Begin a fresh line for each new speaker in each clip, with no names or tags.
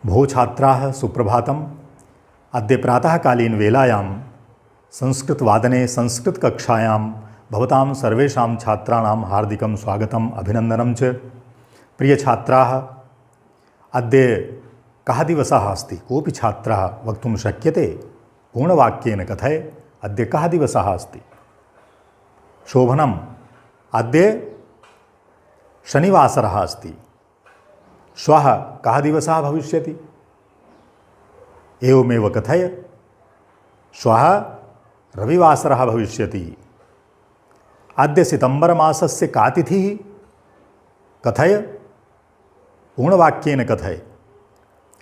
भो छात्राः सुप्रभातम्। अद्य प्रातःकालीन वेलायां संस्कृतवादने संस्कृतकक्षायां भवतां सर्वेषां छात्राणां हार्दिकं स्वागतम् अभिनन्दनं च। प्रियछात्राः, अद्य कः दिवसः अस्ति? कोऽपि छात्रः वक्तुं शक्यते? पूर्णवाक्येन कथय, अद्य कः दिवसः अस्ति? शोभनम्, अद्य शनिवासरः अस्ति। श्वः कः दिवसः भविष्यति? एवमेव कथय, श्वः रविवासरः भविष्यति। अद्य सितम्बर मासस्य का तिथिः? कथय, पूर्णवाक्येन कथय।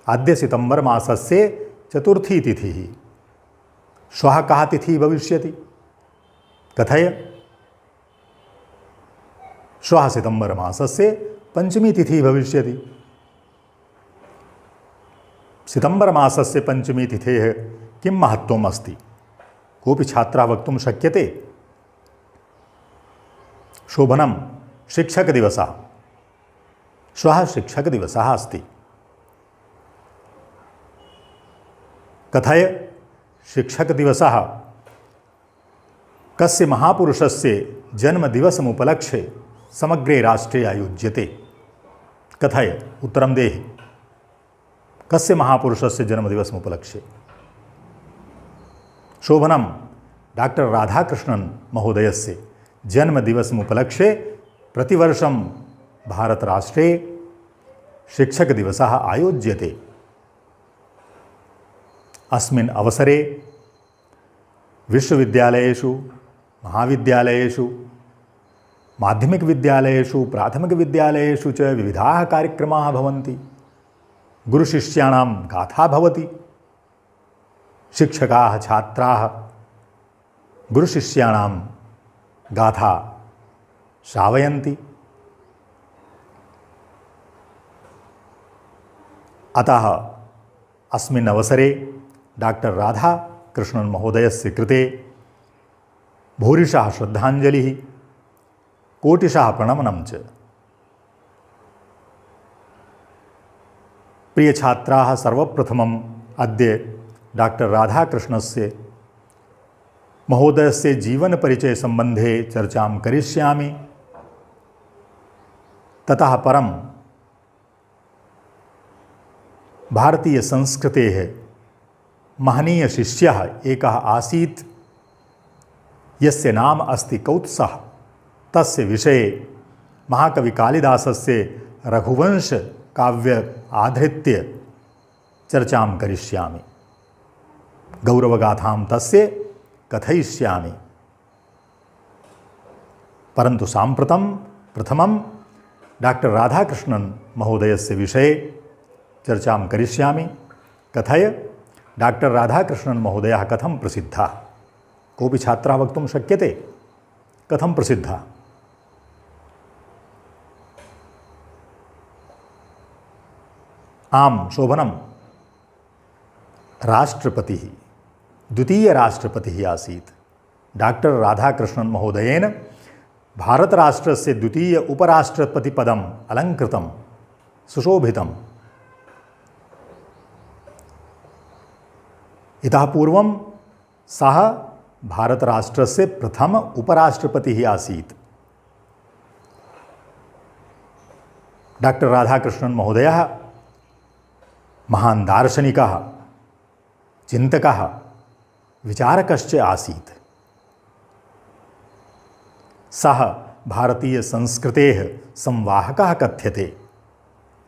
अद्य सितम्बर मासस्य चतुर्थी तिथिः। श्वः कः तिथिः भविष्यति? कथय, श्वः सितम्बर मासस्य पंचमी तिथिः भविष्यति। सितम्बर मासस्य पंचमी तिथेः किं महत्त्वम् अस्ति? कोऽपि छात्रः वक्तुं शक्यते? शोभनं, शिक्षकदिवसः। श्वः शिक्षकदिवसः अस्ति। कथय, शिक्षकदिवसः कस्य महापुरुषस्य जन्मदिवसमुपलक्ष्य समग्रे राष्ट्रे आयोज्यते? कथय, उत्तरं देहि। कस्य महापुरुषस्य जन्मदिवसमुपलक्ष्य? शोभनं, डॉक्टर राधाकृष्णन् महोदयस्य जन्मदिवसमुपलक्ष्य प्रतिवर्षं भारतराष्ट्रे शिक्षकदिवसः आयोज्यते। अस्मिन् अवसरे विश्वविद्यालयेषु, महाविद्यालयेषु, माध्यमिकविद्यालयेषु, प्राथमिकविद्यालयेषु च विविधाः कार्यक्रमाः भवन्ति। गुरुशिष्याणां गाथा भवति। शिक्षकाः छात्राः गुरुशिष्याणां गाथा श्रावयन्ति। अतः अस्मिन् अवसरे डॉक्टर राधाकृष्णन् महोदयस्य कृते भूरिशः श्रद्धाञ्जलिः, कोटिशः प्रणमनं च। प्रिय छात्राः, सर्वप्रथमम् अद्य डॉक्टर राधाकृष्णस्य महोदयस्य जीवनपरिचय सम्बन्धे चर्चां करिष्यामि। ततः परं भारतीयसंस्कृतेः महनीयशिष्यः एकः आसीत्, यस्य नाम अस्ति कौत्सः। तस्य विषये महाकविकालिदासस्य रघुवंश काव्य आधृत्य चर्चां करिष्यामि। गौरवगाथां तस्य कथयिष्यामि। परन्तु साम्प्रतं प्रथमं डॉक्टर राधाकृष्णन् महोदयस्य विषये चर्चां करिष्यामि। कथय, डॉक्टर राधाकृष्णन् महोदयः कथं प्रसिद्धः? कोऽपि छात्रः वक्तुं शक्यते? कथं प्रसिद्धः? आम, शोभनं, राष्ट्रपतिः, द्वितीयराष्ट्रपतिः आसीत्। डॉक्टर राधाकृष्णन् महोदयेन भारतराष्ट्रस्य द्वितीय उपराष्ट्रपतिपदम् अलङ्कृतं, सुशोभितम्। इतः पूर्वं सः भारतराष्ट्रस्य प्रथम उपराष्ट्रपतिः आसीत्। डॉक्टर राधाकृष्णन् महोदयः महान् दार्शनिकः, चिन्तकः, विचारकश्च आसीत्। सः भारतीयसंस्कृतेः संवाहकः कथ्यते,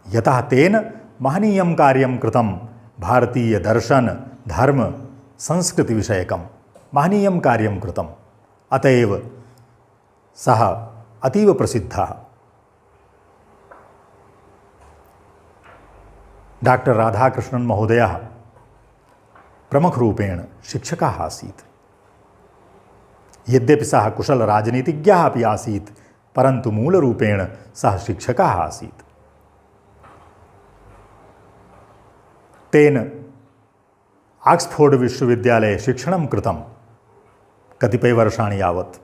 यतः तेन महनीयं कार्यं कृतं। भारतीयदर्शन, धर्म, संस्कृतिविषयकं महनीयं कार्यं कृतम्। अत एव सः अतीव प्रसिद्धः। डॉक्टर राधाकृष्णन् महोदयः प्रमुखरूपेण शिक्षकः आसीत्। यद्यपि सः कुशलराजनीतिज्ञः अपि आसीत्, परन्तु मूलरूपेण सः शिक्षकः आसीत्। तेन आक्स्फोर्ड् विश्वविद्यालये शिक्षणं कृतं कतिपयवर्षाणि यावत्।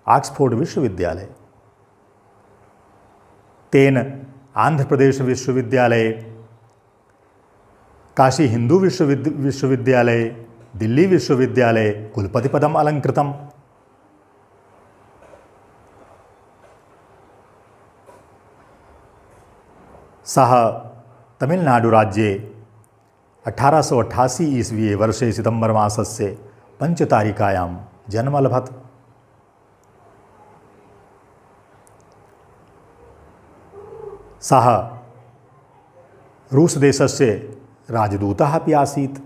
आक्स्फोर्ड् विश्वविद्यालये तेन आंध्रप्रदेश विश्वविद्यालये काशी हिंदू विश्वविद्यालय, दिल्ली विश्वविद्यालय कुलपति पदम अलंकृतम। सः तमिलनाडुराज्ये 1888 ईस्वीये वर्षे सितंबर मासस्य 5 तारिकायां जन्म लभत। सः रूसदेशस्य राजदूतः अपि आसीत्।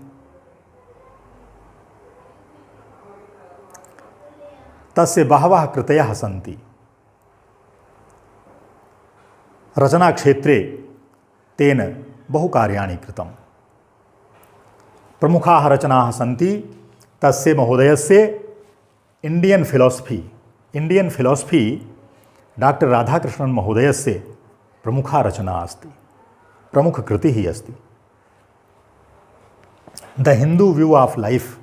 तस्य बहवः कृतयः सन्ति। रचनाक्षेत्रे तेन बहुकार्याणि कृतं। प्रमुखाः रचनाः सन्ति तस्य महोदयस्य इंडियन फिलोसफी डॉक्टर राधाकृष्णन महोदयस्य प्रमुखा रचना अस्ति, प्रमुखकृतिः अस्ति। The Hindu view of life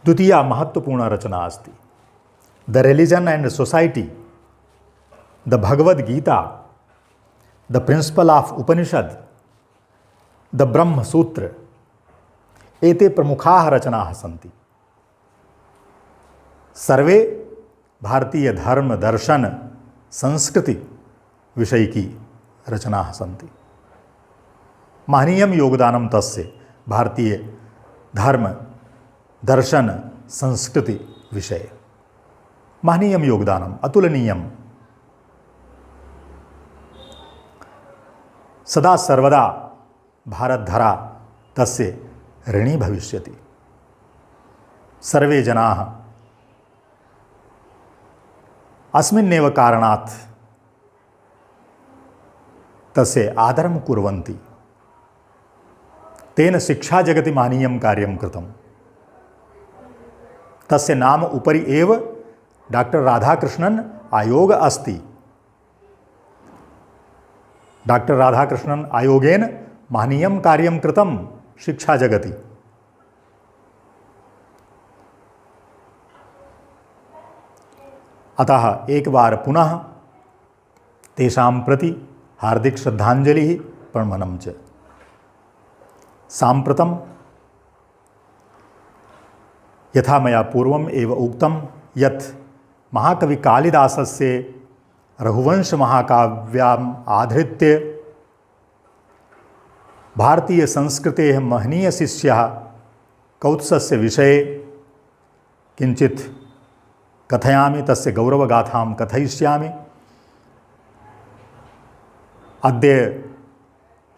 द्वितीया महत्वपूर्णा रचना अस्ति। The religion and society, the Bhagavad Gita, the principal of Upanishad, the Brahma Sutra, एते प्रमुखाः रचनाः सन्ति। सर्वे भारतीय धर्म दर्शन संस्कृति विषयिकी रचनाः सन्ति। महनीयं योगदानं तस्य भारतीय धर्म दर्शन संस्कृति विषये महनीयं योगदानम्, अतुलनीयं। सदा सर्वदा भारतधरा तस्य ऋणी भविष्यति। सर्वे जनाः अस्मिन्नेव कारणात् तस्य आदरं कुर्वन्ति। तेन शिक्षा जगति महनीयं कार्यं कृतं। तस्य नाम उपरि एव डॉक्टर राधाकृष्णन आयोग अस्ति। डॉक्टर राधाकृष्णन आयोगेन महनीयं कार्यं कृतं शिक्षा जगति। अतः एक बार पुनः तेषां प्रति हार्दिक श्रद्धांजलिः प्रणमनं च। साम्प्रतं यथा मया पूर्वम् एव उक्तं यत् महाकवि कालिदासस्य रघुवंश महाकाव्याम् आधृत्य भारतीय संस्कृतेः महनीय शिष्यः कौत्सस्य विषये किञ्चित् कथयामि, तस्य गौरवगाथां कथयिष्यामि। अद्य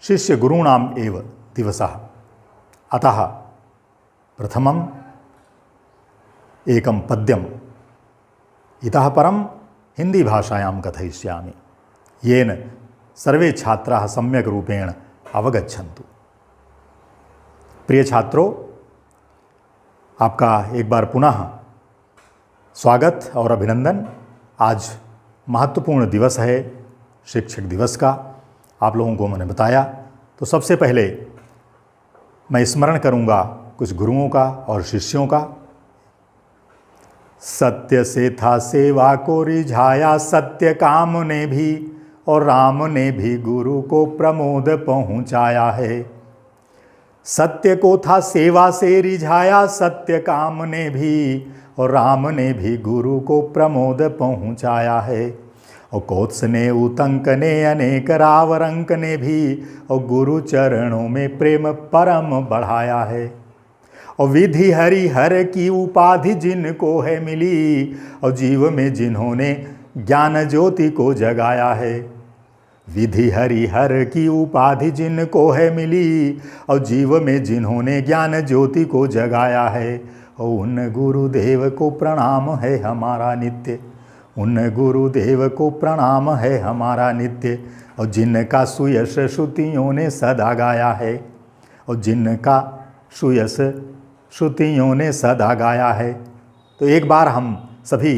शिष्यगुरूणाम् एव दिवसः, अतः प्रथमम् एकं पद्यम् इतः परं हिंदी भाषायां कथयिष्यामि, येन सर्वे छात्राः सम्यक् रूपेण अवगच्छन्तु। प्रिय छात्रों, आपका एक बार पुनः स्वागत और अभिनंदन। आज महत्वपूर्ण दिवस है शिक्षक दिवस का, आप लोगों को मैंने बताया। तो सबसे पहले मैं स्मरण करूंगा कुछ गुरुओं का और शिष्यों का। सत्य से था सेवा को रिझाया, सत्य काम ने भी और राम ने भी गुरु को प्रमोद पहुंचाया है। सत्य को था सेवा से रिझाया, सत्य काम ने भी और राम ने भी गुरु को प्रमोद पहुंचाया है। और कोत्स ने उतंक ने अनेक रावरंक ने भी और गुरु चरणों में प्रेम परम बढ़ाया है। और विधि हरि हर की उपाधि जिनको है मिली और जीव में जिन्होंने ज्ञान ज्योति को जगाया है। विधि हरि हर की उपाधि जिनको है मिली और जीव में जिन्होंने ज्ञान ज्योति को जगाया है। और उन गुरुदेव को प्रणाम है हमारा नित्य, उन गुरुदेव को प्रणाम है हमारा नित्य। और जिनका सुयश श्रुतियों ने सदा गाया है, और जिनका सुयश श्रुतियों ने सदा गाया है। तो एक बार हम सभी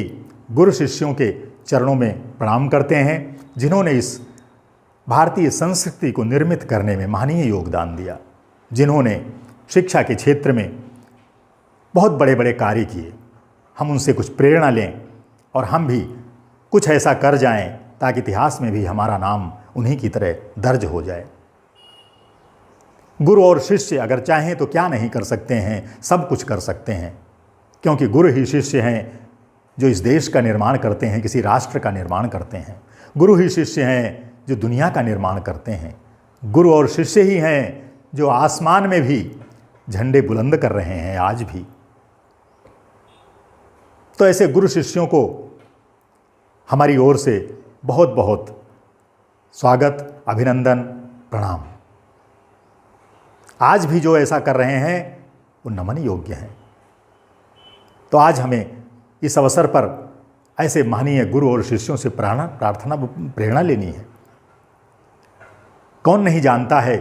गुरु शिष्यों के चरणों में प्रणाम करते हैं, जिन्होंने इस भारतीय संस्कृति को निर्मित करने में महनीय योगदान दिया, जिन्होंने शिक्षा के क्षेत्र में बहुत बड़े बड़े कार्य किए। हम उनसे कुछ प्रेरणा लें और हम भी कुछ ऐसा कर जाएं ताकि इतिहास में भी हमारा नाम उन्हीं की तरह दर्ज हो जाए। गुरु और शिष्य अगर चाहें तो क्या नहीं कर सकते हैं, सब कुछ कर सकते हैं, क्योंकि गुरु ही शिष्य हैं जो इस देश का निर्माण करते हैं, किसी राष्ट्र का निर्माण करते हैं। गुरु ही शिष्य हैं जो दुनिया का निर्माण करते हैं। गुरु और शिष्य ही हैं जो आसमान में भी झंडे बुलंद कर रहे हैं आज भी। तो ऐसे गुरु शिष्यों को हमारी ओर से बहुत बहुत स्वागत, अभिनंदन, प्रणाम। आज भी जो ऐसा कर रहे हैं वो नमन योग्य हैं। तो आज हमें इस अवसर पर ऐसे महनीय गुरु और शिष्यों से प्रेरणा लेनी है। कौन नहीं जानता है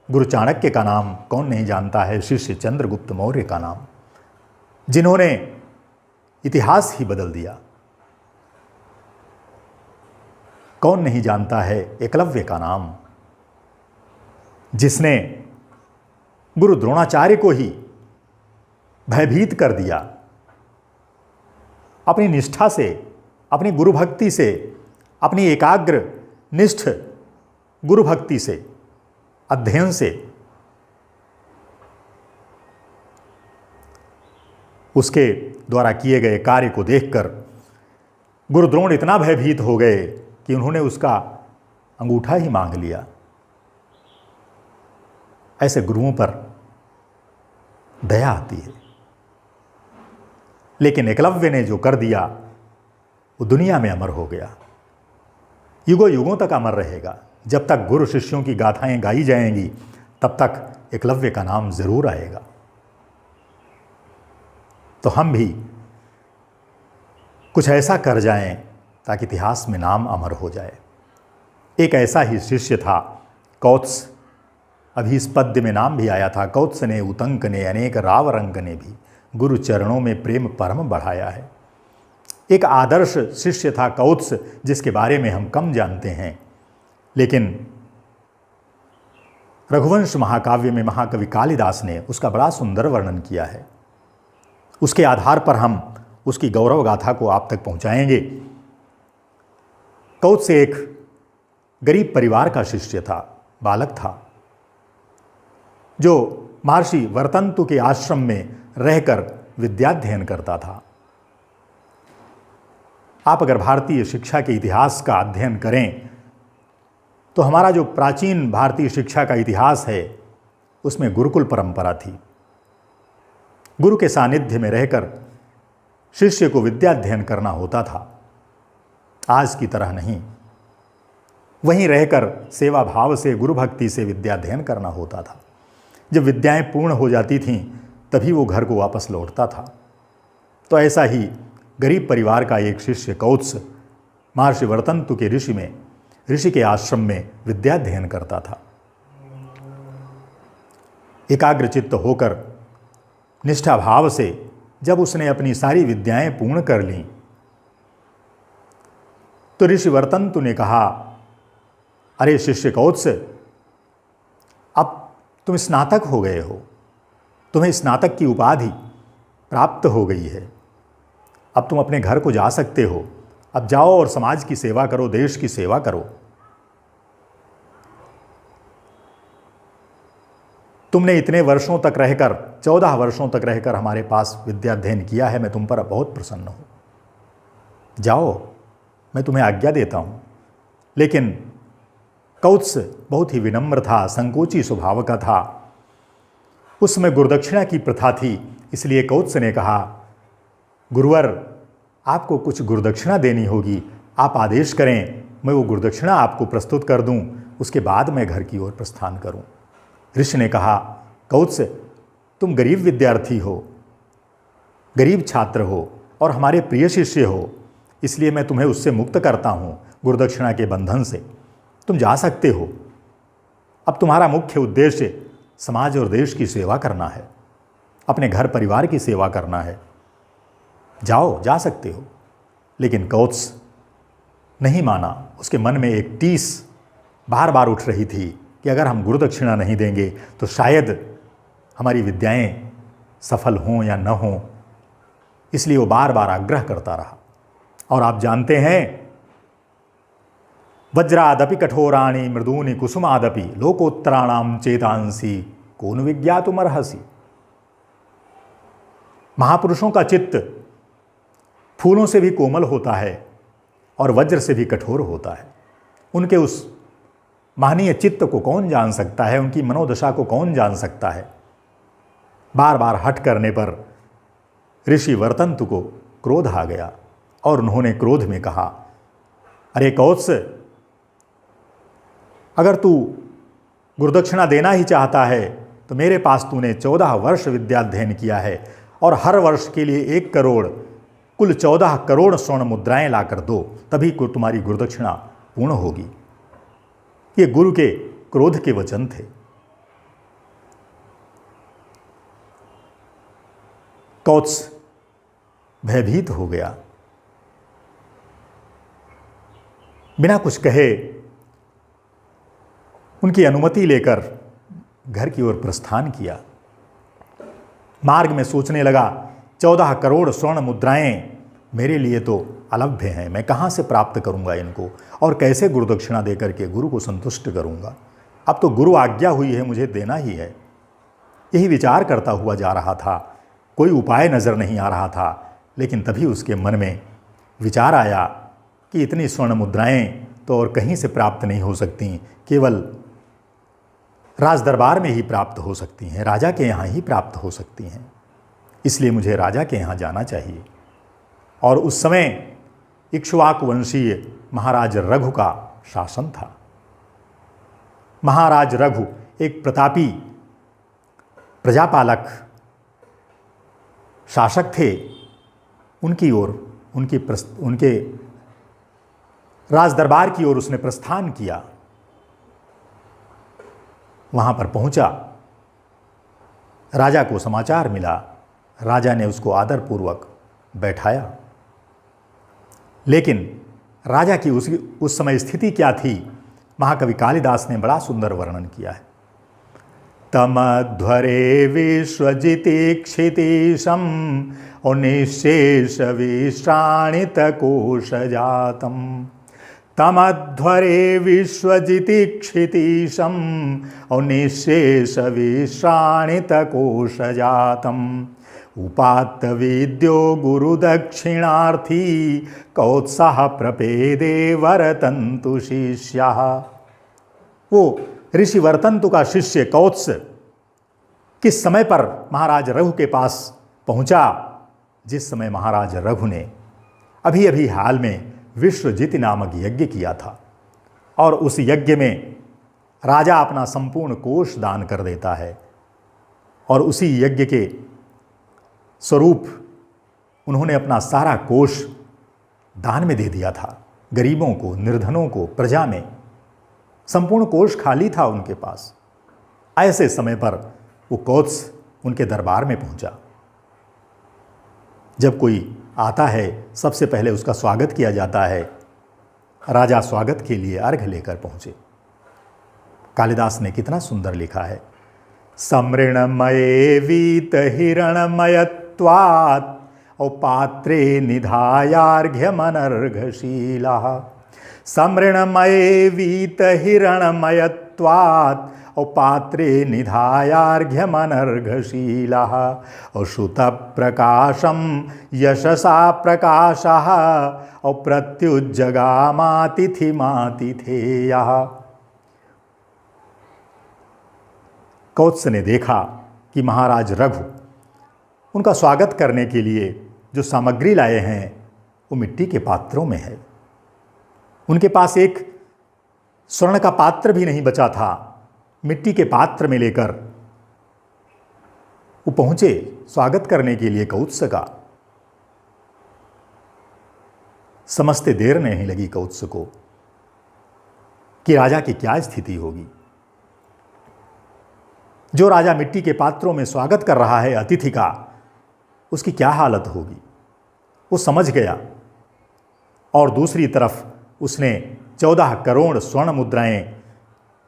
गुरु चाणक्य का नाम, कौन नहीं जानता है शिष्य चंद्रगुप्त मौर्य का नाम, जिन्होंने इतिहास ही बदल दिया। कौन नहीं जानता है एकलव्य का नाम, जिसने गुरु द्रोणाचार्य को ही भयभीत कर दिया। अपनी निष्ठा से, अपनी गुरु भक्ति से, अपनी एकाग्र निष्ठ गुरु भक्ति से, अध्ययन से उसके द्वारा किए गए कार्य को देखकर गुरु द्रोण इतना भयभीत हो गए कि उन्होंने उसका अंगूठा ही मांग लिया। ऐसे गुरुओं पर दया आती है। लेकिन एकलव्य ने जो कर दिया वो दुनिया में अमर हो गया, युगों युगों तक अमर रहेगा। जब तक गुरु शिष्यों की गाथाएं गाई जाएंगी तब तक एकलव्य का नाम जरूर आएगा। तो हम भी कुछ ऐसा कर जाएं ताकि इतिहास में नाम अमर हो जाए। एक ऐसा ही शिष्य था कौत्स। अभी इस पद्य में नाम भी आया था, कौत्स ने उतंक ने अनेक रावरंग ने भी गुरु चरणों में प्रेम परम बढ़ाया है। एक आदर्श शिष्य था कौत्स, जिसके बारे में हम कम जानते हैं, लेकिन रघुवंश महाकाव्य में महाकवि कालिदास ने उसका बड़ा सुंदर वर्णन किया है। उसके आधार पर हम उसकी गौरव गाथा को आप तक पहुंचाएंगे। कौत्स एक गरीब परिवार का शिष्य था, बालक था, जो महर्षि वर्तंतु के आश्रम में रहकर विद्याध्ययन करता था। आप अगर भारतीय शिक्षा के इतिहास का अध्ययन करें तो हमारा जो प्राचीन भारतीय शिक्षा का इतिहास है उसमें गुरुकुल परंपरा थी। गुरु के सानिध्य में रहकर शिष्य को विद्याध्ययन करना होता था, आज की तरह नहीं। वहीं रहकर सेवा भाव से, गुरु भक्ति से विद्याध्ययन करना होता था। जब विद्याएं पूर्ण हो जाती थीं तभी वो घर को वापस लौटता था। तो ऐसा ही गरीब परिवार का एक शिष्य कौत्स महर्षि वर्तंतु के ऋषि के आश्रम में विद्याध्ययन करता था। एकाग्रचित्त होकर निष्ठा भाव से जब उसने अपनी सारी विद्याएं पूर्ण कर लीं तो ऋषि वर्तंतु ने कहा, अरे शिष्य कौत्स, अब तुम स्नातक हो गए हो, तुम्हें स्नातक की उपाधि प्राप्त हो गई है, अब तुम अपने घर को जा सकते हो। अब जाओ और समाज की सेवा करो, देश की सेवा करो। तुमने इतने वर्षों तक रहकर, 14 वर्षों तक रहकर हमारे पास विद्याध्ययन किया है, मैं तुम पर बहुत प्रसन्न हूँ। जाओ, मैं तुम्हें आज्ञा देता हूँ। लेकिन कौत्स बहुत ही विनम्र था, संकोची स्वभाव का था। उसमें गुरुदक्षिणा की प्रथा थी, इसलिए कौत्स ने कहा, गुरुवर, आपको कुछ गुरुदक्षिणा देनी होगी, आप आदेश करें, मैं वो गुरुदक्षिणा आपको प्रस्तुत कर दूं, उसके बाद मैं घर की ओर प्रस्थान करूं। ऋषि ने कहा, कौत्स, तुम गरीब विद्यार्थी हो, गरीब छात्र हो और हमारे प्रिय शिष्य हो, इसलिए मैं तुम्हें उससे मुक्त करता हूं, गुरुदक्षिणा के बंधन से। तुम जा सकते हो। अब तुम्हारा मुख्य उद्देश्य समाज और देश की सेवा करना है, अपने घर परिवार की सेवा करना है। जाओ, जा सकते हो। लेकिन कौत्स नहीं माना। उसके मन में एक टीस बार बार उठ रही थी कि अगर हम गुरुदक्षिणा नहीं देंगे तो शायद हमारी विद्याएं सफल हों या न हों। इसलिए वो बार बार आग्रह करता रहा। और आप जानते हैं वज्रादपि कठोराणि मृदूनि कुसुमादपि लोकोत्तराणाम चेतांसी कौन विज्ञातुमर्हसि। महापुरुषों का चित्त फूलों से भी कोमल होता है और वज्र से भी कठोर होता है। उनके उस महनीय चित्त को कौन जान सकता है, उनकी मनोदशा को कौन जान सकता है। बार बार हट करने पर ऋषि वर्तंतु को क्रोध आ गया और उन्होंने क्रोध में कहा, अरे कौत्स, अगर तू गुरुदक्षिणा देना ही चाहता है तो मेरे पास तूने 14 वर्ष विद्याध्ययन किया है और हर वर्ष के लिए 1 करोड़, कुल 14 करोड़ स्वर्ण मुद्राएं लाकर दो, तभी तुम्हारी गुरुदक्षिणा पूर्ण होगी। ये गुरु के क्रोध के वचन थे। कौत्स भयभीत हो गया, बिना कुछ कहे उनकी अनुमति लेकर घर की ओर प्रस्थान किया। मार्ग में सोचने लगा, 14 करोड़ स्वर्ण मुद्राएं मेरे लिए तो अलभ्य हैं, मैं कहाँ से प्राप्त करूँगा इनको और कैसे गुरुदक्षिणा देकर के गुरु को संतुष्ट करूँगा। अब तो गुरु आज्ञा हुई है, मुझे देना ही है। यही विचार करता हुआ जा रहा था, कोई उपाय नज़र नहीं आ रहा था। लेकिन तभी उसके मन में विचार आया कि इतनी स्वर्ण मुद्राएं तो और कहीं से प्राप्त नहीं हो सकती, केवल राज दरबार में ही प्राप्त हो सकती हैं, राजा के यहाँ ही प्राप्त हो सकती हैं। इसलिए मुझे राजा के यहाँ जाना चाहिए। और उस समय इक्ष्वाकु वंशीय महाराज रघु का शासन था। महाराज रघु एक प्रतापी प्रजापालक शासक थे। उनकी ओर, उनके राज दरबार की ओर उसने प्रस्थान किया। वहाँ पर पहुँचा, राजा को समाचार मिला। राजा ने उसको आदरपूर्वक बैठाया। लेकिन राजा की उस समय स्थिति क्या थी, महाकवि कालिदास ने बड़ा सुंदर वर्णन किया है। तमध्वरे विश्वजिति क्षितिशम और निःशेष विश्राणित कोश जातम। तमध्वरे विश्वजिति क्षितिशम और निःशेष विश्राणित कोश जातम। उपात्त विद्यो गुरुदक्षिणार्थी कौत्सः प्रपेदे वरतन्तु शिष्यः। वो ऋषि वर्तंतु का शिष्य कौत्स किस समय पर महाराज रघु के पास पहुंचा, जिस समय महाराज रघु ने अभी अभी हाल में विश्वजित नामक यज्ञ किया था। और उस यज्ञ में राजा अपना संपूर्ण कोष दान कर देता है और उसी यज्ञ के स्वरूप उन्होंने अपना सारा कोष दान में दे दिया था, गरीबों को, निर्धनों को, प्रजा में। संपूर्ण कोष खाली था उनके पास। ऐसे समय पर वो कौत्स उनके दरबार में पहुंचा। जब कोई आता है सबसे पहले उसका स्वागत किया जाता है। राजा स्वागत के लिए अर्घ लेकर पहुंचे। कालिदास ने कितना सुंदर लिखा है, समृणमये वीत हिरणमयत्वात् औ पात्रे निधायार्घ्यमनर्घशीलः। समृणमये वीत हिरणमयत्वात् औ पात्रे निधायार्घ्यमनर्घशीलः। औ श्रुतप्रकाशं यशसा प्रकाशः औ प्रत्युज्जगामातिथिमातिथेयः। कौत्स ने देखा कि महाराज रघु उनका स्वागत करने के लिए जो सामग्री लाए हैं वो मिट्टी के पात्रों में है। उनके पास एक स्वर्ण का पात्र भी नहीं बचा था। मिट्टी के पात्र में लेकर वो पहुंचे स्वागत करने के लिए कौत्स का। समझते देर नहीं लगी कौत्स को कि राजा की क्या स्थिति होगी। जो राजा मिट्टी के पात्रों में स्वागत कर रहा है अतिथि का, उसकी क्या हालत होगी, वो समझ गया। और दूसरी तरफ उसने 14 करोड़ स्वर्ण मुद्राएं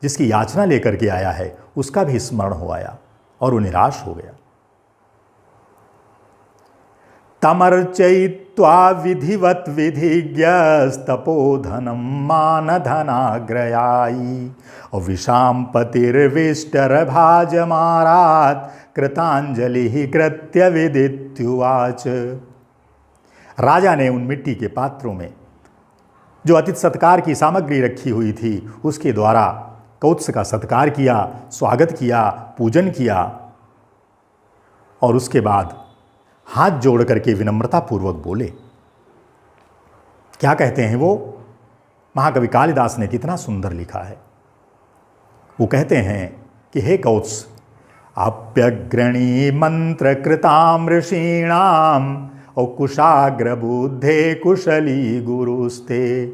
जिसकी याचना लेकर के आया है उसका भी स्मरण हो आया और वो निराश हो गया। तमर्चयित्वा विधिवत विधिज्ञस्तपोधनं मानधनाग्रयायी और विशाम्पतिर्विष्टरभाजमारात् कृतांजलि कृत्य विदित्युवाच। राजा ने उन मिट्टी के पात्रों में जो अतिथि सत्कार की सामग्री रखी हुई थी उसके द्वारा कौत्स का सत्कार किया, स्वागत किया, पूजन किया और उसके बाद हाथ जोड़ करके विनम्रतापूर्वक बोले। क्या कहते हैं वो? महाकवि कालिदास ने कितना सुंदर लिखा है। वो कहते हैं कि हे कौत्स, अप्यग्रणी मंत्र कृताम ऋषीणाम और कुशाग्र बुद्धे कुशली गुरुस्ते।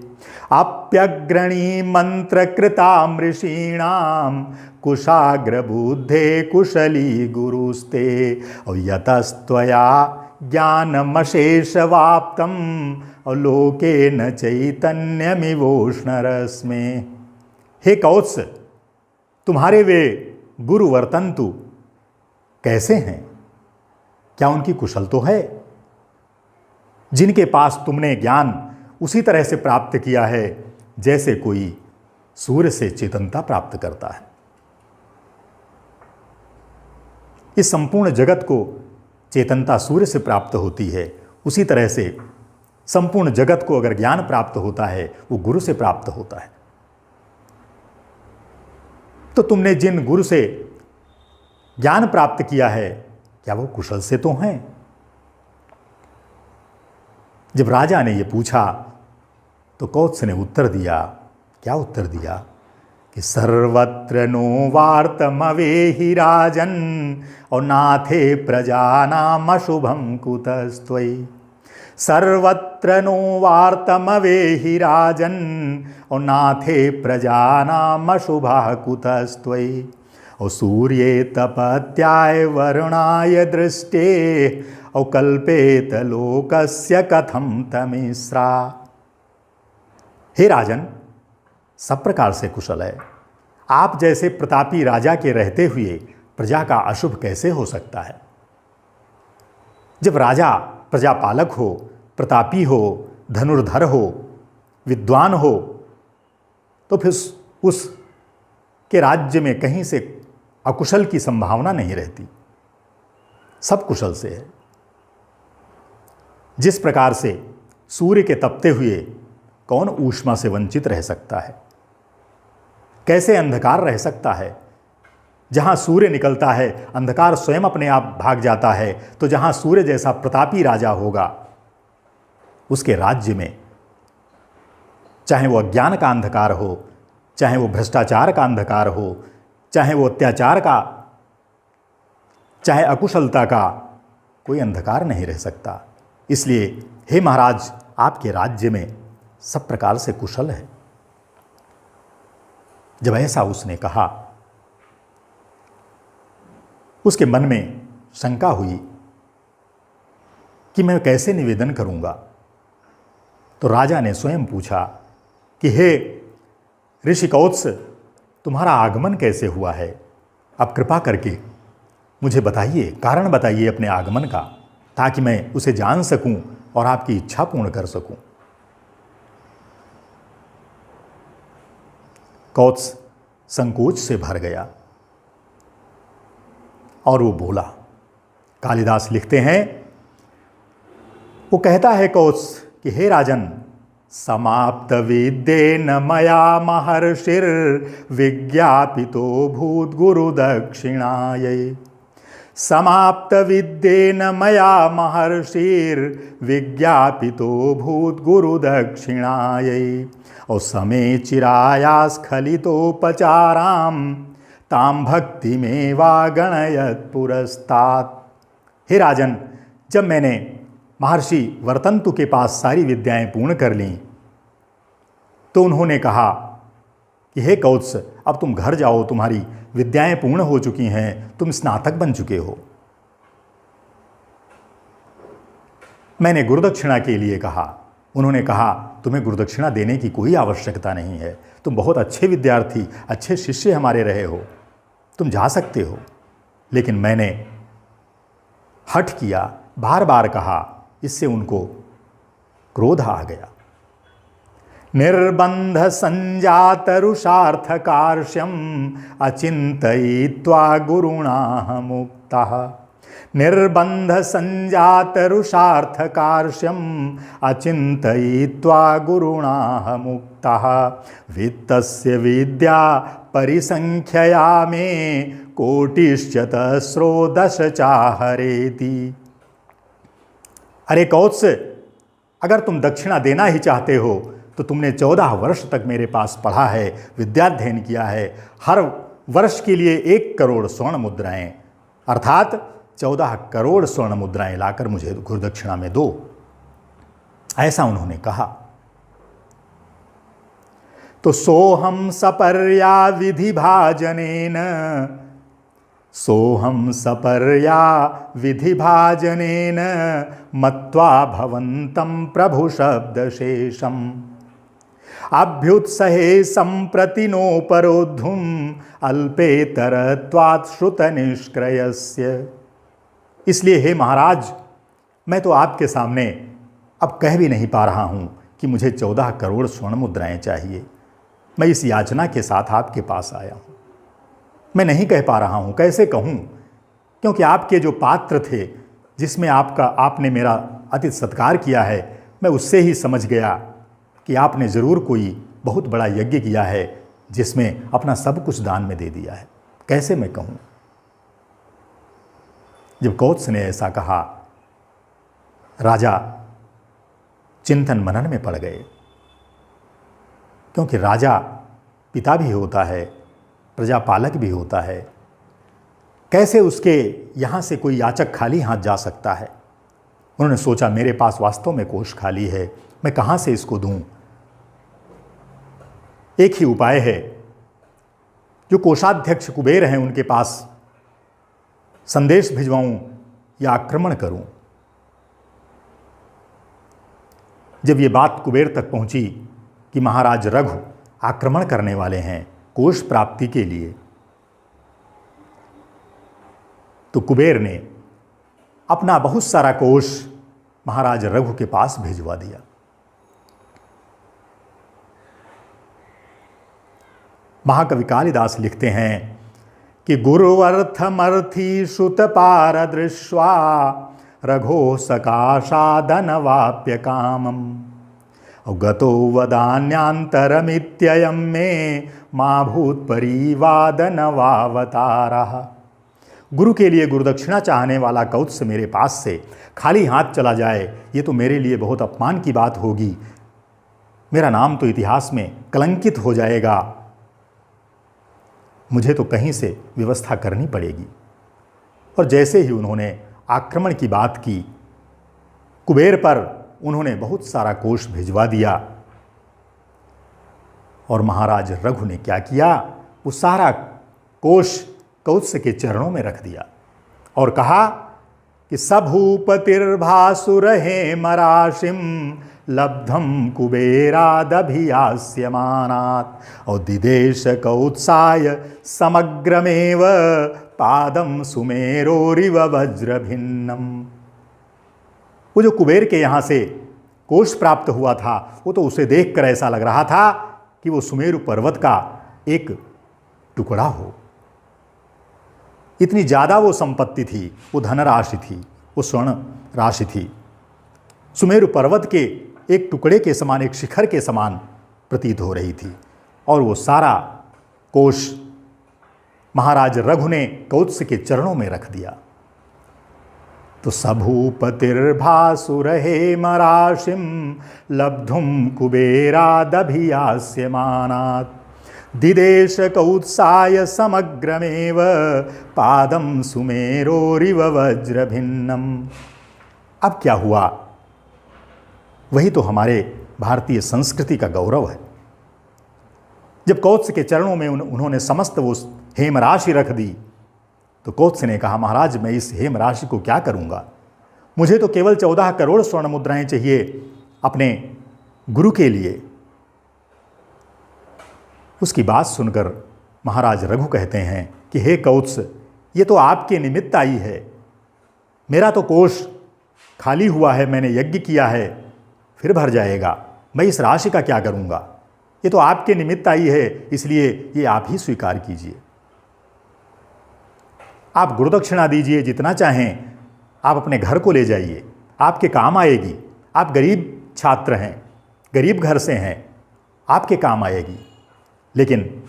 अप्यग्रणी मंत्र कृताम ऋषीणाम कुशाग्र बुद्धे कुशली गुरुस्ते और यतस्त्वया ज्ञानमशेषवाप्तम और लोके न चैतन्यमिवोष्णरस्मे। हे कौत्स, तुम्हारे वे गुरु वर्तंतु कैसे हैं? क्या उनकी कुशल तो है? जिनके पास तुमने ज्ञान उसी तरह से प्राप्त किया है जैसे कोई सूर्य से चेतनता प्राप्त करता है। इस संपूर्ण जगत को चेतनता सूर्य से प्राप्त होती है, उसी तरह से संपूर्ण जगत को अगर ज्ञान प्राप्त होता है वो गुरु से प्राप्त होता है। तो तुमने जिन गुरु से ज्ञान प्राप्त किया है क्या वो कुशल से तो हैं? जब राजा ने ये पूछा तो कौत्स ने उत्तर दिया। क्या उत्तर दिया? कि सर्वत्र नो वार्तमवेहि राजन और नाथे प्रजानाम अशुभम कुतस्त्वयि। सर्वत्र नो वार्तमवेहि राजन और नाथे प्रजानाम अशुभः कुतस्त्वयि। और सूर्ये तपत्याय वरुणाय दृष्टे और कल्पेत लोकस्य कथम तमिस्रा। हे राजन, सब प्रकार से कुशल है। आप जैसे प्रतापी राजा के रहते हुए प्रजा का अशुभ कैसे हो सकता है? जब राजा प्रजापालक हो, प्रतापी हो, धनुर्धर हो, विद्वान हो, तो फिर उस के राज्य में कहीं से अकुशल की संभावना नहीं रहती। सब कुशल से है। जिस प्रकार से सूर्य के तपते हुए कौन ऊष्मा से वंचित रह सकता है? कैसे अंधकार रह सकता है? जहां सूर्य निकलता है अंधकार स्वयं अपने आप भाग जाता है। तो जहां सूर्य जैसा प्रतापी राजा होगा उसके राज्य में चाहे वो अज्ञान का अंधकार हो, चाहे वो भ्रष्टाचार का अंधकार हो, चाहे वो अत्याचार का, चाहे अकुशलता का, कोई अंधकार नहीं रह सकता। इसलिए हे महाराज, आपके राज्य में सब प्रकार से कुशल है। जब ऐसा उसने कहा उसके मन में शंका हुई कि मैं कैसे निवेदन करूंगा। तो राजा ने स्वयं पूछा कि हे ऋषि कौत्स, तुम्हारा आगमन कैसे हुआ है? अब कृपा करके मुझे बताइए, कारण बताइए अपने आगमन का, ताकि मैं उसे जान सकूं और आपकी इच्छा पूर्ण कर सकूं। कौत्स संकोच से भर गया और वो बोला। कालिदास लिखते हैं, वो कहता है कौत्स कि हे राजन, समाप्त विद्येन मया महर्षिर विज्ञापितो भूत गुरु दक्षिणायै। समाप्त विद्येन मया महर्षिर विज्ञापितो भूत गुरु दक्षिणायै। और समय चिराया स्खलितोपचाराम ताम भक्ति में वा गणयत पुरस्तात्। हे राजन, जब मैंने महर्षि वर्तंतु के पास सारी विद्याएं पूर्ण कर लीं तो उन्होंने कहा कि हे कौत्स, अब तुम घर जाओ, तुम्हारी विद्याएं पूर्ण हो चुकी हैं, तुम स्नातक बन चुके हो। मैंने गुरुदक्षिणा के लिए कहा। उन्होंने कहा तुम्हें गुरुदक्षिणा देने की कोई आवश्यकता नहीं है, तुम बहुत अच्छे विद्यार्थी, अच्छे शिष्य हमारे रहे हो, तुम जा सकते हो। लेकिन मैंने हठ किया, बार बार कहा इससे उनको क्रोध आ गया। निर्बंध संजातरुषार्थ कार्श्यम अचिंतयित्वा गुरुणा मुक्तः। निर्बंध संजातरुषार्थ कार्श्यम अचिंतयित्वा गुरुणा मुक्तः। वित्तस्य विद्या परिसंख्यया मे कोटिश्चतस्रो दश चाहरेति। अरे कौत्स, अगर तुम दक्षिणा देना ही चाहते हो तो तुमने 14 वर्ष तक मेरे पास पढ़ा है, विद्याध्ययन किया है। हर वर्ष के लिए 1 करोड़ स्वर्ण मुद्राएं अर्थात 14 करोड़ स्वर्ण मुद्राएं लाकर मुझे गुरुदक्षिणा में दो, ऐसा उन्होंने कहा। तो सोहम सपर्या विधि भाजनेन, सोहम सपर्या विधि भाजनेन मत्वा भवन्तं प्रभु शब्दशेषम् अभ्युत्सहे संप्रति नोपरोद्धुम अल्पेतरत्वात् श्रुत निष्क्रयस्य। इसलिए हे महाराज, मैं तो आपके सामने अब कह भी नहीं पा रहा हूँ कि मुझे 14 करोड़ स्वर्ण मुद्राएं चाहिए। मैं इस याचना के साथ आपके पास आया हूँ। मैं नहीं कह पा रहा हूँ, कैसे कहूँ, क्योंकि आपके जो पात्र थे जिसमें आपने मेरा अति सत्कार किया है, मैं उससे ही समझ गया कि आपने ज़रूर कोई बहुत बड़ा यज्ञ किया है जिसमें अपना सब कुछ दान में दे दिया है। कैसे मैं कहूँ। जब कौत्स ने ऐसा कहा, राजा चिंतन मनन में पड़ गए, क्योंकि राजा पिता भी होता है, प्रजापालक भी होता है। कैसे उसके यहाँ से कोई याचक खाली हाथ जा सकता है। उन्होंने सोचा, मेरे पास वास्तव में कोष खाली है, मैं कहाँ से इसको दूँ। एक ही उपाय है, जो कोषाध्यक्ष कुबेर हैं उनके पास संदेश भिजवाऊं या आक्रमण करूं। जब ये बात कुबेर तक पहुंची कि महाराज रघु आक्रमण करने वाले हैं कोष प्राप्ति के लिए, तो कुबेर ने अपना बहुत सारा कोष महाराज रघु के पास भिजवा दिया। महाकवि कालिदास लिखते हैं कि गुरुवर्थमर्थी श्रुत पारदृश्वा रघो सकाशादनवाप्य कामम गतो वदान्यांतरमित्ययं मे मा भूत परिवादनवावतारः। गुरु के लिए गुरुदक्षिणा चाहने वाला कौत्स मेरे पास से खाली हाथ चला जाए, ये तो मेरे लिए बहुत अपमान की बात होगी। मेरा नाम तो इतिहास में कलंकित हो जाएगा। मुझे तो कहीं से व्यवस्था करनी पड़ेगी। और जैसे ही उन्होंने आक्रमण की बात की, कुबेर पर उन्होंने बहुत सारा कोष भिजवा दिया। और महाराज रघु ने क्या किया, वो सारा कोष कौत्स के चरणों में रख दिया और कहा कि सभूपतिर्भासुर हेमराशिम लब्धम कुबेरादभियास्यमानात् और दिदेश कौत्साय समग्रमेव पादम सुमेरोरिव वज्रभिन्नम। वो जो कुबेर के यहाँ से कोष प्राप्त हुआ था, वो तो उसे देखकर ऐसा लग रहा था कि वो सुमेरु पर्वत का एक टुकड़ा हो। इतनी ज़्यादा वो संपत्ति थी, वो धनराशि थी, वो स्वर्ण राशि थी। सुमेरु पर्वत के एक टुकड़े के समान, एक शिखर के समान प्रतीत हो रही थी। और वो सारा कोष महाराज रघु ने कौत्स के चरणों में रख दिया। तो सभूपतिर्भासुर हेमराशिम लब्धुम कुबेरादभियास्यमानात् दिदेश कौत्साय समग्रमेव पादम सुमेरोरिव वज्रभिन्नम। अब क्या हुआ, वही तो हमारे भारतीय संस्कृति का गौरव है। जब कौत्स के चरणों में उन्होंने समस्त वो हेमराशि रख दी, तो कौत्स ने कहा, महाराज मैं इस हेमराशि को क्या करूंगा, मुझे तो केवल 14 करोड़ स्वर्ण मुद्राएं चाहिए अपने गुरु के लिए। उसकी बात सुनकर महाराज रघु कहते हैं कि हे कौत्स, ये तो आपके निमित्त आई है। मेरा तो कोष खाली हुआ है, मैंने यज्ञ किया है, फिर भर जाएगा, मैं इस राशि का क्या करूँगा? ये तो आपके निमित्त आई है, इसलिए ये आप ही स्वीकार कीजिए। आप गुरुदक्षिणा दीजिए जितना चाहें, आप अपने घर को ले जाइए, आपके काम आएगी। आप गरीब छात्र हैं, गरीब घर से हैं, आपके काम आएगी। लेकिन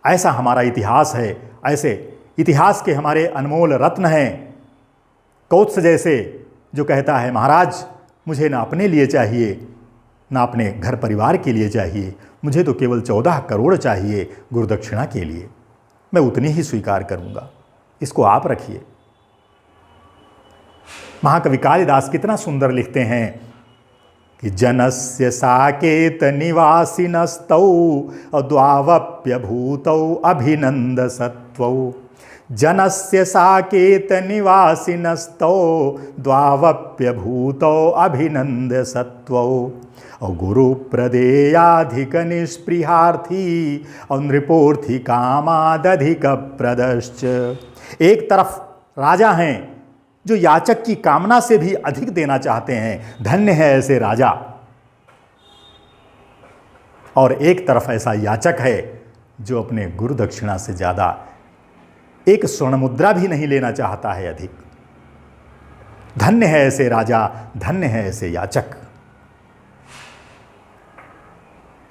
ऐसा हमारा इतिहास है, ऐसे इतिहास के हमारे अनमोल रत्न हैं। कौत्स जैसे जो कहता है, महाराज मुझे ना अपने लिए चाहिए, ना अपने घर परिवार के लिए चाहिए, मुझे तो केवल 14 करोड़ चाहिए गुरुदक्षिणा के लिए, मैं उतनी ही स्वीकार करूँगा, इसको आप रखिए। महाकवि कालिदास कितना सुंदर लिखते हैं कि जनस्य साकेत निवासिनस्तौ द्वावप्यभूतौ अभिनंद सत्वौ। जनस्य साकेत निवासिनस्तौ द्वावप्यभूतौ अभिनंद सत्वौ। और गुरु प्रदेयाधिक निष्पृहार्थी और नृपोर्थी कामादधिक प्रदश्च। एक तरफ राजा हैं जो याचक की कामना से भी अधिक देना चाहते हैं, धन्य है ऐसे राजा। और एक तरफ ऐसा याचक है जो अपने गुरु दक्षिणा से ज्यादा एक स्वर्ण मुद्रा भी नहीं लेना चाहता है अधिक। धन्य है ऐसे राजा, धन्य है ऐसे याचक।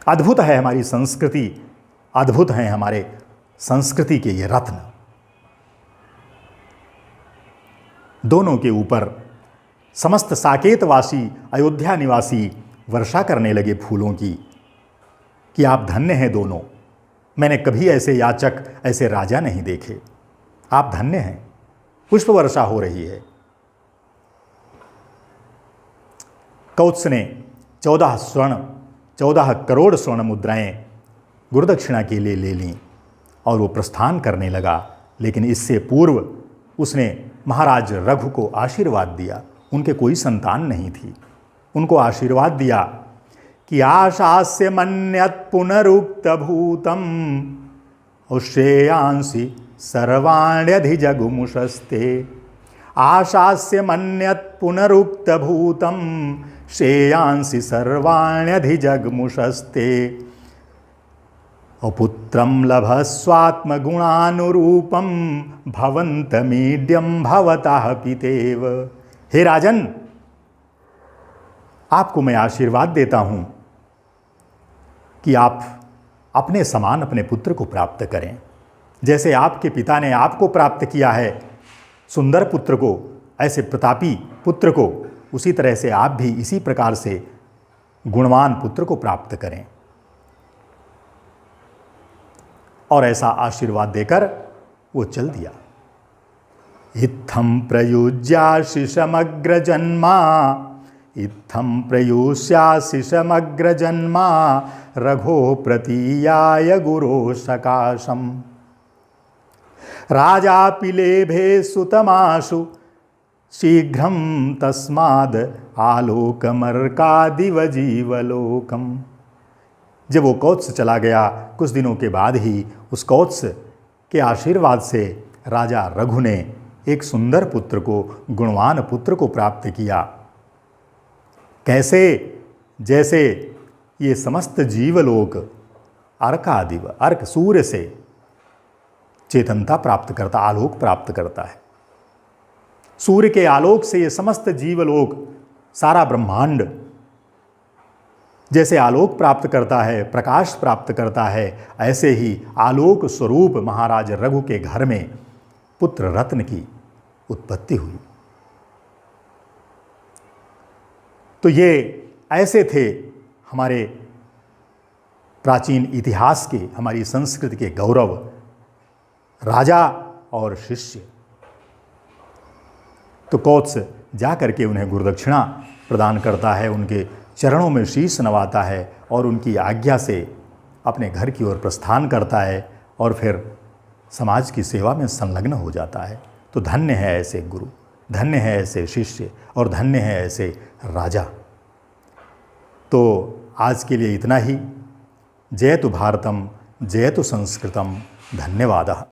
अद्भुत है हमारी संस्कृति, अद्भुत हैं हमारे संस्कृति के ये रत्न। दोनों के ऊपर समस्त साकेतवासी, अयोध्या निवासी वर्षा करने लगे फूलों की कि आप धन्य हैं दोनों। मैंने कभी ऐसे याचक, ऐसे राजा नहीं देखे, आप धन्य हैं। पुष्प वर्षा हो रही है। कौत्स ने 14 करोड़ स्वर्ण मुद्राएं गुरुदक्षिणा के लिए ले लीं और वो प्रस्थान करने लगा। लेकिन इससे पूर्व उसने महाराज रघु को आशीर्वाद दिया। उनके कोई संतान नहीं थी, उनको आशीर्वाद दिया कि आशास्य मन्यत् पुनरुक्त भूतम श्रेयांसि सर्वाण्यधिजगुमुषस्ते। आशास्य मन्यत् पुनरुक्त भूतम श्रेयांसि सर्वाण्यधिजगमुषस्ते। पुत्रं लभस्वात्मगुणानुरूपं भवन्तमीड्यं भवतः पितेव। हे राजन, आपको मैं आशीर्वाद देता हूं कि आप अपने समान अपने पुत्र को प्राप्त करें। जैसे आपके पिता ने आपको प्राप्त किया है सुंदर पुत्र को, ऐसे प्रतापी पुत्र को, उसी तरह से आप भी इसी प्रकार से गुणवान पुत्र को प्राप्त करें। और ऐसा आशीर्वाद देकर वो चल दिया। इत्थं प्रयुज्याशिषमग्रजन्मा, इत्थं प्रयुष्याशिषमग्रजन्मा रघो प्रतीयाय गुरो सकाशम्। राजा पिलेभे सुतमाशु शीघ्रं तस्माद् आलोकमर्कादिव जीवलोकम्। जब वो कौत्स चला गया, कुछ दिनों के बाद ही उस कौत्स के आशीर्वाद से राजा रघु ने एक सुंदर पुत्र को, गुणवान पुत्र को प्राप्त किया। कैसे? जैसे ये समस्त जीवलोक अर्कादिव, अर्क सूर्य से चेतनता प्राप्त करता, आलोक प्राप्त करता है। सूर्य के आलोक से ये समस्त जीवलोक, सारा ब्रह्मांड जैसे आलोक प्राप्त करता है, प्रकाश प्राप्त करता है, ऐसे ही आलोक स्वरूप महाराज रघु के घर में पुत्र रत्न की उत्पत्ति हुई। तो ये ऐसे थे हमारे प्राचीन इतिहास के, हमारी संस्कृति के गौरव, राजा और शिष्य। तो कौत्स जा करके उन्हें गुरुदक्षिणा प्रदान करता है, उनके चरणों में शीश नवाता है और उनकी आज्ञा से अपने घर की ओर प्रस्थान करता है और फिर समाज की सेवा में संलग्न हो जाता है। तो धन्य है ऐसे गुरु, धन्य है ऐसे शिष्य और धन्य है ऐसे राजा। तो आज के लिए इतना ही। जयतु भारतम, जयतु संस्कृतम। धन्यवादः।